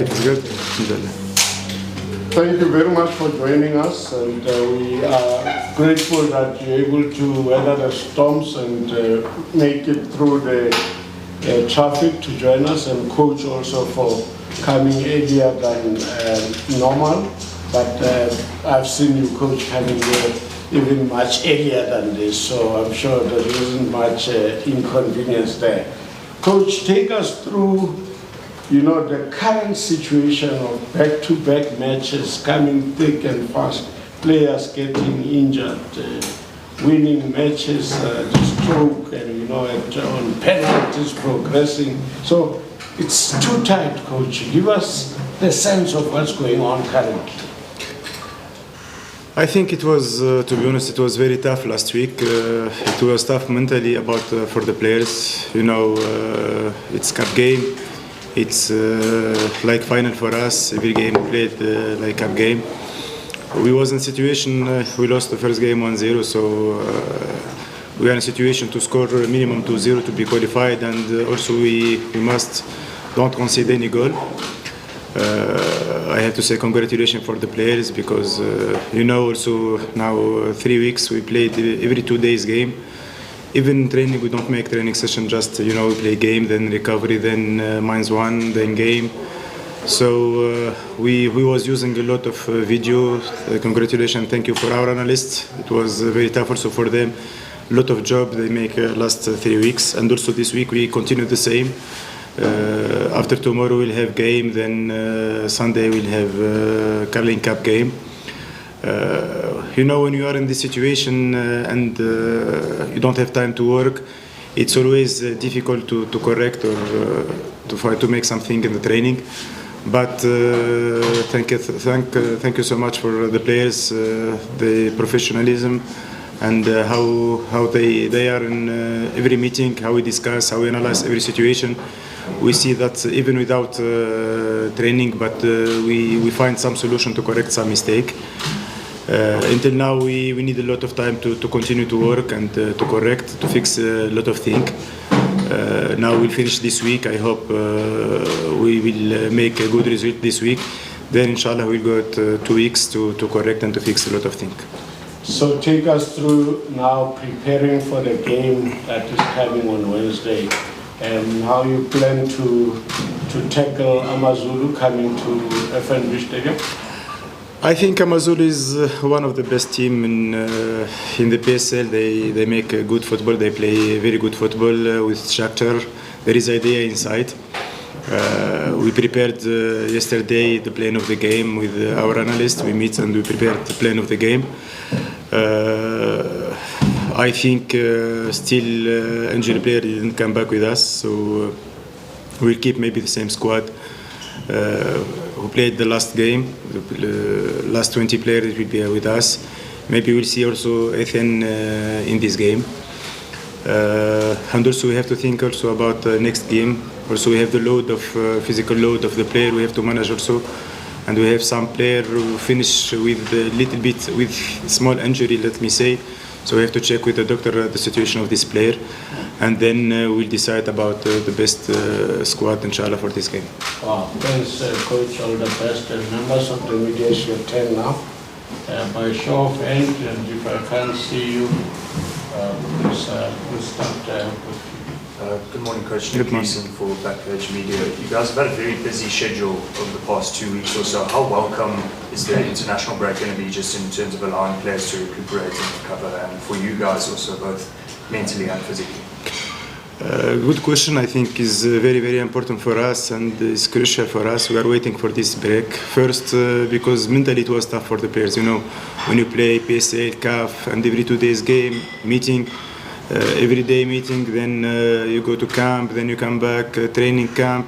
it's good. Thank you very much for joining us, and we are grateful that you're able to weather the storms and make it through the traffic to join us, and coach also for coming earlier than normal. But I've seen you coach coming here even much earlier than this, so I'm sure there isn't much inconvenience there. Coach, take us through the current situation of back-to-back matches coming thick and fast, players getting injured, winning matches, stroke, and on penalties progressing. So it's too tight, Coach. Give us the sense of what's going on currently. I think it was, to be honest, it was very tough last week. It was tough mentally for the players. It's cup game. It's like final for us. Every game played like cup game. We was in a situation, we lost the first game 1-0, so we are in a situation to score minimum 2-0 to be qualified, and also we must don't concede any goal. I have to say congratulations for the players, because also now 3 weeks we played every 2 days game. Even training, we don't make training session, just we play game, then recovery, then -1, then game. So we was using a lot of video. Congratulations, thank you for our analysts. It was very tough also for them. A lot of job they make last 3 weeks, and also this week we continue the same. After tomorrow we'll have game, then Sunday we'll have Carling Cup game. When you are in this situation and you don't have time to work, it's always difficult to correct or to try to make something in the training. But thank you so much for the players, the professionalism, and how they are in every meeting, how we discuss, how we analyze every situation. We see that even without training, but we find some solution to correct some mistake. Until now, we need a lot of time to continue to work and to correct, to fix a lot of things. Now we'll finish this week. I hope we will make a good result this week. Then, inshallah, we'll go 2 weeks to correct and to fix a lot of things. So take us through now preparing for the game that is coming on Wednesday, and how you plan to tackle AmaZulu coming to FNB Stadium. I think AmaZulu is one of the best team in the PSL. They make good football. They play very good football with structure. There is idea inside. We prepared yesterday the plan of the game with our analyst. We meet and we prepared the plan of the game. I think still injured player didn't come back with us, so we'll keep maybe the same squad who played the last game. The last 20 players will be with us. Maybe we'll see also Ethan in this game. And also we have to think also about the next game. Also we have the load of physical load of the player we have to manage also. And we have some player who finish with a little bit with small injury, let me say. So we have to check with the doctor the situation of this player, and then we'll decide about the best squad, inshallah, for this game. Wow, thanks, Coach. All the best. And members of the media, it's your turn now. By show of hands, and if I can't see you, please we'll start with you. Good morning, Coach. Nick Neeson for Backpage Media. You guys have had a very busy schedule over the past 2 weeks or so. How welcome is the international break going to be, just in terms of allowing players to recuperate and recover, and for you guys also, both mentally and physically? Good question. I think is very, very important for us, and is crucial for us. We are waiting for this break. First, because mentally it was tough for the players. When you play PSL, CAF, and every 2 days game, meeting, every day meeting, then you go to camp, then you come back, training camp.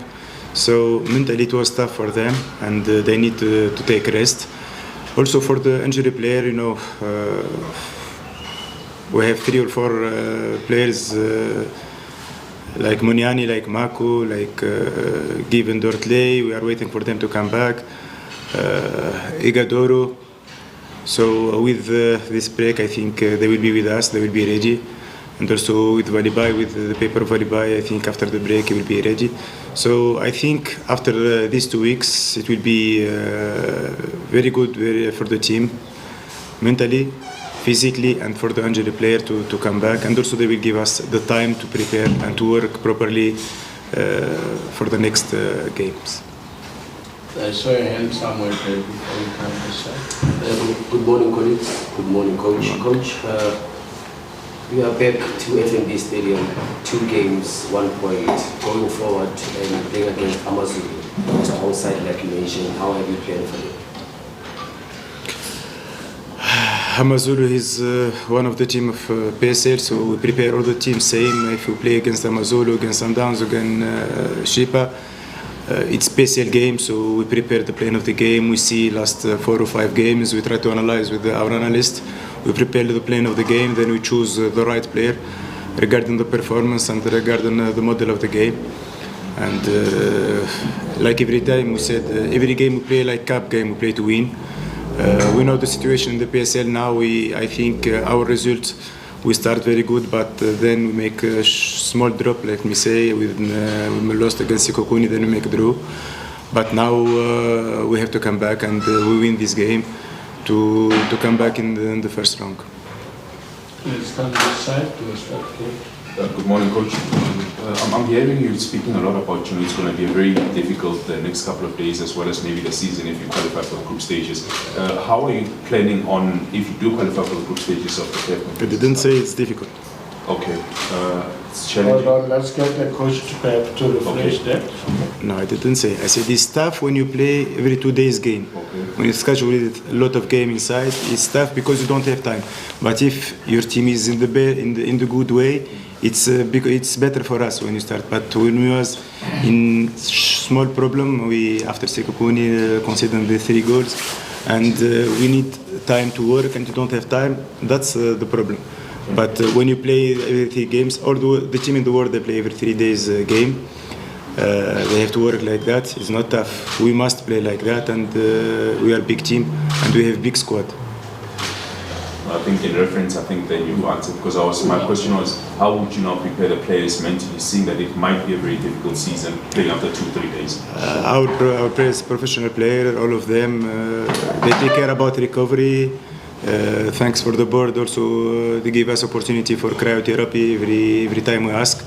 So mentally it was tough for them, and they need to take rest. Also for the injury player, we have 3 or 4 players like Muniani, like Mako, like Given Dortley. We are waiting for them to come back. Igadoro. So with this break, I think they will be with us, they will be ready. And also with Valibai, with the paper of Valibai, I think after the break he will be ready. So I think after these 2 weeks, it will be very good for the team, mentally, physically, and for the injured player to come back. And also they will give us the time to prepare and to work properly for the next games. I saw your hand somewhere there before you come to side. Good morning, colleagues. Good morning, coach. Coach, we are back to FNB Stadium, 2 games, 1 point. Going forward and playing against AmaZulu, it's outside like you mentioned. How have you planned for it? AmaZulu is one of the team of PSL, so we prepare all the teams same. If we play against AmaZulu, against Sundowns, against Shipa, it's PSL game, so we prepare the plan of the game. We see last 4 or 5 games. We try to analyze with our analyst. We prepare the plan of the game, then we choose the right player regarding the performance and regarding the model of the game. And like every time we said, every game we play like cup game, we play to win. We know the situation in the PSL now. I think our results, we start very good, but then we make a small drop, let me say. We lost against Sikokuni, then we make a draw. But now we have to come back and we win this game to come back in the first round. Let's come to this side to start. Good morning, Coach. I'm hearing you speaking a lot about, it's going to be a very difficult the next couple of days as well as maybe the season if you qualify for the group stages. How are you planning on, if you do qualify for the group stages of the Pep? I didn't say it's difficult. Okay. It's challenging. Hold on, let's get the coach to Pep to refresh that. No, I didn't say. I said it's tough when you play every 2 days game. Okay. When you schedule a lot of game inside, it's tough because you don't have time. But if your team is in the good way, it's better for us when you start. But when we was in small problem, we after Sekokuni conceded the 3 goals, and we need time to work, and you don't have time. That's the problem. But when you play every 3 games, although the team in the world they play every 3 days game, they have to work like that. It's not tough. We must play like that, and we are a big team, and we have big squad. I think in reference, I think that you answered, because my question was, how would you now prepare the players mentally, seeing that it might be a very difficult season, playing after 2-3 days? Our players, professional players, all of them, they take care about recovery. Thanks for the board also, they give us opportunity for cryotherapy every time we ask.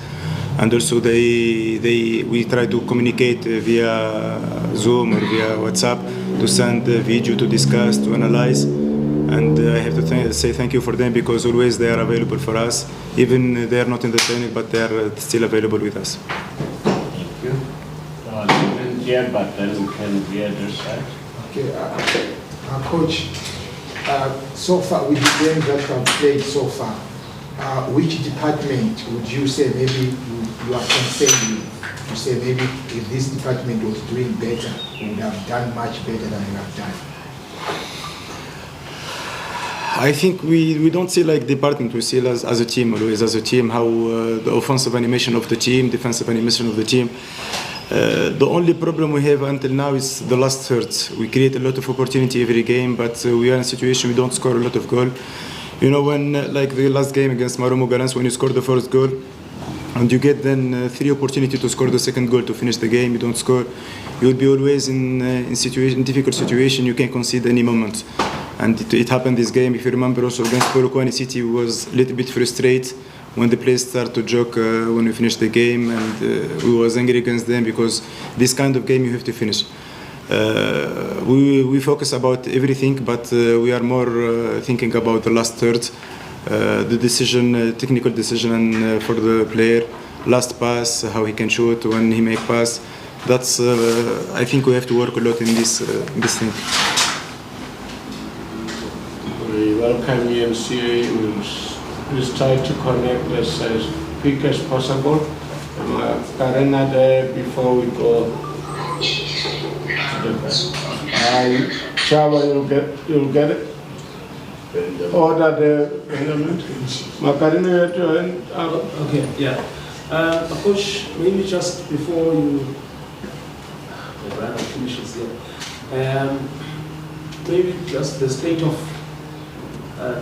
And also we try to communicate via Zoom or via WhatsApp to send a video to discuss, to analyze. And I have to say thank you for them, because always they are available for us. Even they are not in the training, but they are still available with us. Thank you. Even here, but then we can be at this side. Okay, Coach, so far with the games that you have played so far, which department would you say maybe you are concerned with? To say maybe if this department was doing better, you would have done much better than you have done? I think we don't see like department, we see as a team, always as a team, how the offensive animation of the team, defensive animation of the team. The only problem we have until now is the last third. We create a lot of opportunity every game, but we are in a situation we don't score a lot of goal. You know, when like the last game against Marumo Galans, when you score the first goal, and you get then 3 opportunity to score the second goal to finish the game, you don't score, you will be always in difficult situation, you can concede any moment. And it happened this game. If you remember also against Polokwane City, we was a little bit frustrated when the players started to joke when we finished the game, and we was angry against them, because this kind of game you have to finish. We focus about everything, but we are more thinking about the last third, the decision, technical decision for the player, last pass, how he can shoot when he make pass. That's I think we have to work a lot in this thing. We welcome you and see you. We'll try to connect as quick as possible. Karina there before we go. Chava, you'll get it. Order the element. Makarina, you have to end. Okay, yeah. Coach, maybe just before you finishes here, maybe just the state of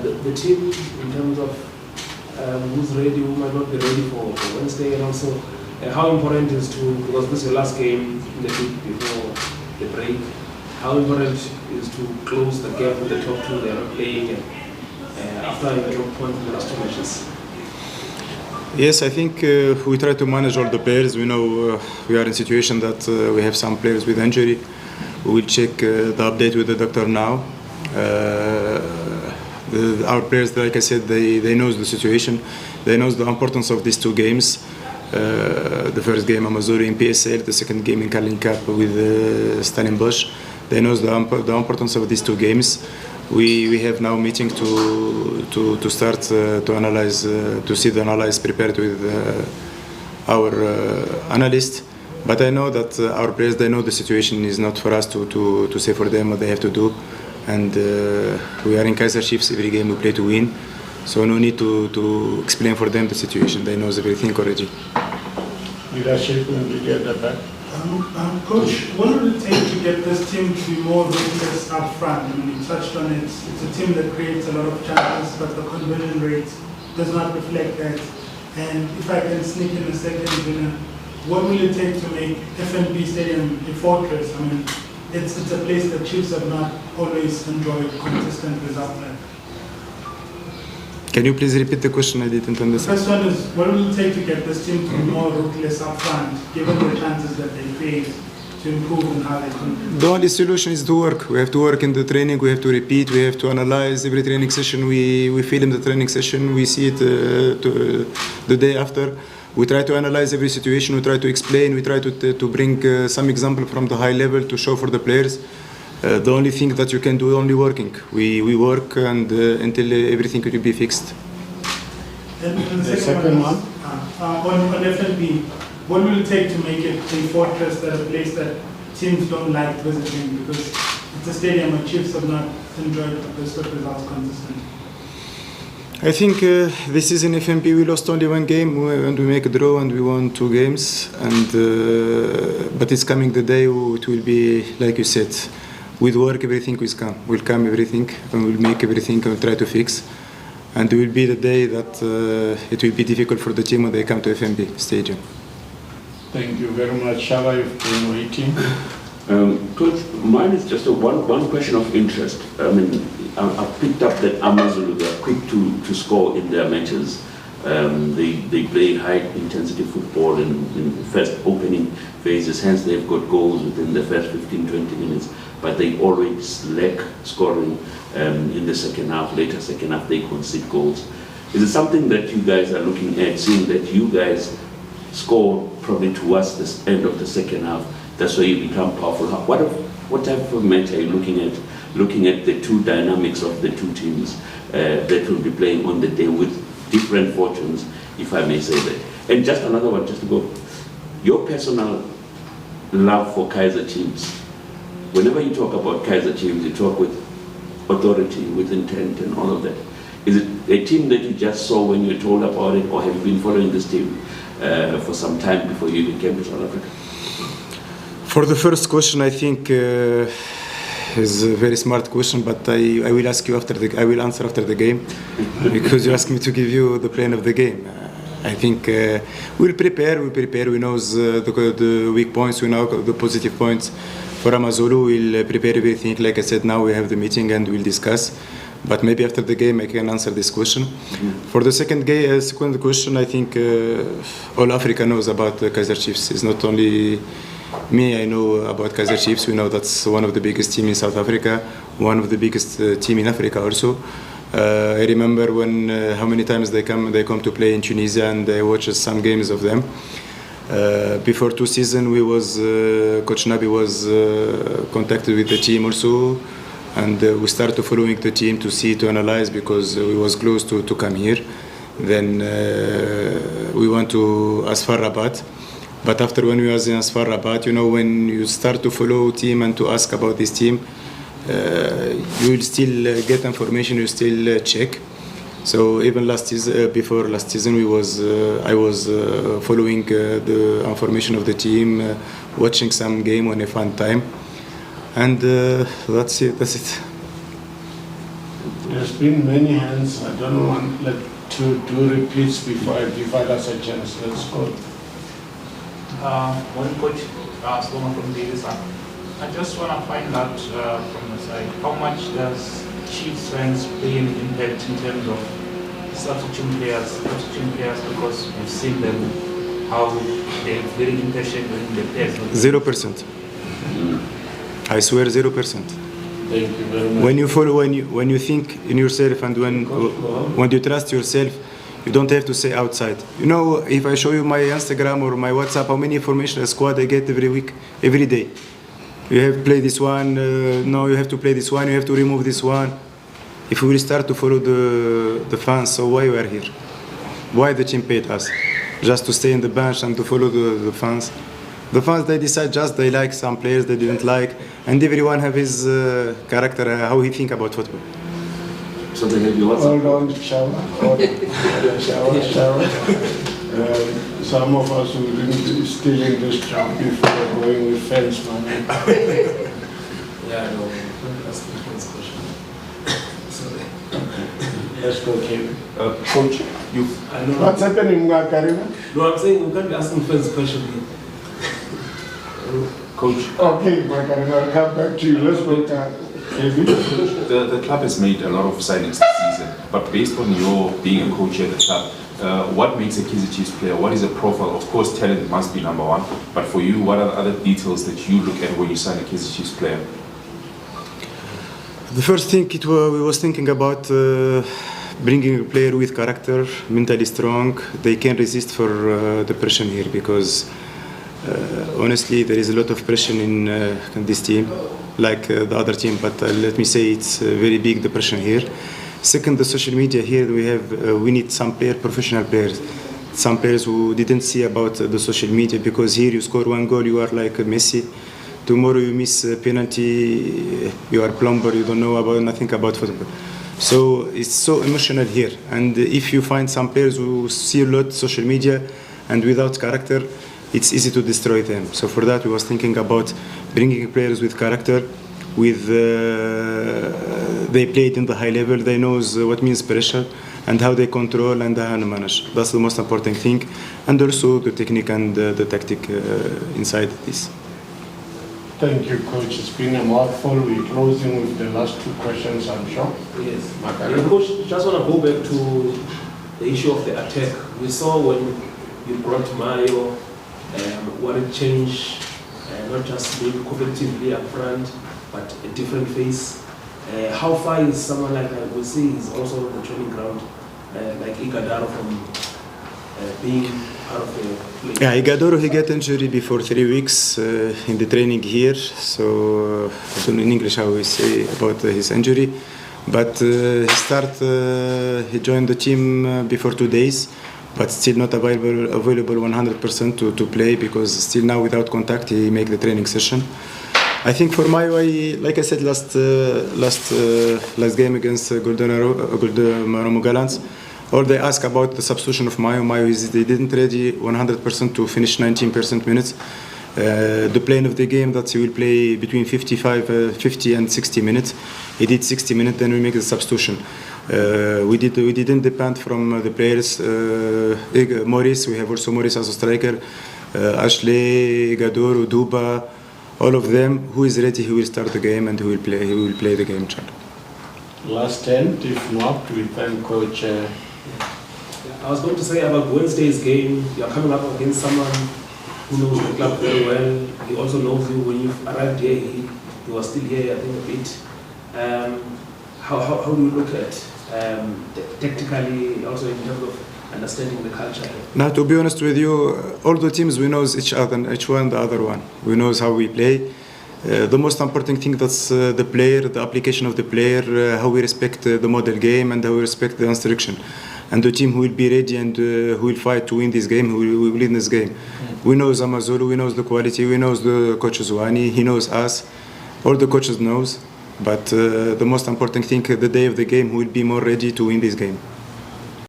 the team in terms of who's ready, who might not be ready for Wednesday, and also how important is to, because this is your last game in the league before the break, how important is to close the gap with the top two that are playing after you drop points in the last 2 matches? Yes, I think we try to manage all the players. We know we are in a situation that we have some players with injury. We will check the update with the doctor now. Our players, like I said, they know the situation. They know the importance of these 2 games. The first game AmaZulu in PSL, the second game in Carling Cup with Stellenbosch. They know the importance of these 2 games. We have now meeting to start to analyze, to see the analysis prepared with our analyst. But I know that our players, they know the situation is not for us to say for them what they have to do. And we are in Kaizer Chiefs, every game we play to win. So no need to explain for them the situation. They know everything already. Leadership and leader at the back. Coach, what would it take to get this team to be more ruthless up front? I mean, you touched on it. It's a team that creates a lot of chances, but the conversion rate does not reflect that. And if I can sneak in a second, what will it take to make FNB Stadium a fortress? I mean, it's a place that Chiefs have not always enjoyed consistent results at. Can you please repeat the question? I didn't understand. The first one is, what will it take to get this team to be more ruthless up front, given the chances that they face, to improve in how they contribute? The only solution is to work. We have to work in the training, we have to repeat, we have to analyze every training session. We film the training session, we see it the day after. We try to analyze every situation, we try to explain, we try to bring some example from the high level to show for the players. The only thing that you can do is only working. We work and until everything will be fixed. And the second one, on FNB, what will it take to make it a fortress, that a place that teams don't like visiting, because it's a stadium where Chiefs have not enjoyed this good results consistently? I think this season FNB we lost only 1 game and we make a draw and we won 2 games. And but it's coming the day it will be like you said. With work, everything will come everything, and we'll make everything and we'll try to fix. And it will be the day that it will be difficult for the team when they come to FNB Stadium. Thank you very much. Shaba, you've been waiting. Coach, mine is just one question of interest. I mean, I've picked up that AmaZulu, they are quick to score in their matches. They play high intensity football in first opening phases, hence they've got goals within the first 15-20 minutes. But they always lack scoring in the second half. Later second half, they concede goals. Is it something that you guys are looking at, seeing that you guys score probably towards the end of the second half? That's why you become powerful. What type of match are you looking at? Looking at the 2 dynamics of the 2 teams that will be playing on the day with different fortunes, if I may say that. And just another one, just to go. Your personal love for Kaizer Chiefs. Whenever you talk about Kaizer Chiefs, you talk with authority, with intent and all of that. Is it a team that you just saw when you were told about it, or have you been following this team for some time before you even came to South Africa? For the first question, I think is a very smart question, but I will ask you I will answer after the game because you asked me to give you the plan of the game. I think we'll prepare. We know the weak points, we know the positive points. For AmaZulu, we'll prepare everything. Like I said, now we have the meeting and we'll discuss. But maybe after the game I can answer this question. Mm-hmm. For the second question, I think all Africa knows about Kaizer Chiefs. It's not only me, I know about Kaizer Chiefs. We know that's one of the biggest teams in South Africa, one of the biggest team in Africa also. I remember when how many times they come to play in Tunisia, and I watched some games of them. Before 2 seasons, Coach Nabi was contacted with the team also, and we started following the team to analyze, because we was close to come here. Then we went to Asfar Rabat. But after when we was in Asfar Rabat, when you start to follow team and to ask about this team, you will still get information, you still check. So even before last season, I was following the information of the team, watching some game when I found time, and that's it. There's been many hands. I don't want to do repeats before I give others a chance. Let's go. One coach, Sloma from Daily Sun. I just want to find out from the side, how much does Chiefs fans play an impact in terms of substituting players, because we've seen them, how they're very impatient when the players. 0%. I swear 0%. Thank you very much. When you follow, when you think in yourself, and when you trust yourself, you don't have to say outside. You know, if I show you my Instagram or my WhatsApp, how many information a squad I get every week, every day. You have to play this one. No, you have to play this one. You have to remove this one. If we will start to follow the fans, so why we are here? Why the team paid us? Just to stay in the bench and to follow the fans? The fans, they decide just they like some players they didn't like, and everyone have his character, how he think about football. So they have your WhatsApp? Hold on, shower. Some of us will be still in this job before going with fans, man. Yeah, no, that's the first question. Sorry. Let's go, Kevin. Coach, you. I know. What's happening, Karima? No, I'm saying we can't be asking first question here. Coach, Okay, Karima, I'll come back to you. Let's go, Kevin. the club has made a lot of signings this season, but based on your being a coach at the club, what makes a Kaizer Chiefs player? What is a profile? Of course, talent must be number one, but for you, what are the other details that you look at when you sign a Kaizer Chiefs player? The first thing we was thinking about bringing a player with character, mentally strong. They can resist for the pressure here, because honestly, there is a lot of pressure in this team, like the other team. But let me say, it's very big, the pressure here. Second, the social media here. We need some professional players, some players who didn't see about the social media, because here you score one goal, you are like Messi. Tomorrow you miss a penalty, you are plumber, you don't know nothing about football. So it's so emotional here. And if you find some players who see a lot social media and without character, it's easy to destroy them. So for that, we was thinking about bringing players with character, they played in the high level, they knows what means pressure and how they control and how to manage. That's the most important thing. And also the technique and the tactic inside this. Thank you, Coach. It's been a mouthful. We're closing with the last two questions, I'm sure. Yes. Coach, just want to go back to the issue of the attack. We saw when you brought Mayo, what it changed, not just being competitively up front, but a different face. How far is someone like that? We see he's also on the training ground, like Igadaro from being part of the play. Yeah, Igadoro, he got injury before 3 weeks in the training here. So I don't know in English how we say about his injury. But he joined the team before 2 days, but still not available 100% to play, because still now without contact he make the training session. I think for Mayo, like I said last game against Golden Gallants, or they ask about the substitution of Mayo. They didn't ready 100% to finish 19% minutes. The plan of the game that he will play between 50 and 60 minutes. He did 60 minutes, then we make the substitution. We didn't depend from the players. Maurice, we have also Maurice as a striker. Ashley, Gadoro, Duba, all of them. Who is ready? He will start the game and he will play the game. Last end, if not, we thank Coach. I was going to say about Wednesday's game, you're coming up against someone who knows the club very well. He also knows you. When you arrived here, he was still here, I think, a bit. How do you look at tactically, also in terms of understanding the culture? Now, to be honest with you, all the teams, we know each other, each one the other one. We know how we play. The most important thing, that's the player, the application of the player, how we respect the model game and how we respect the instruction. And the team who will be ready and who will fight to win this game, who will win this game. We know AmaZulu, we know the quality, we know the coach Zouani, he knows us, all the coaches knows. But the most important thing, the day of the game, who will be more ready to win this game.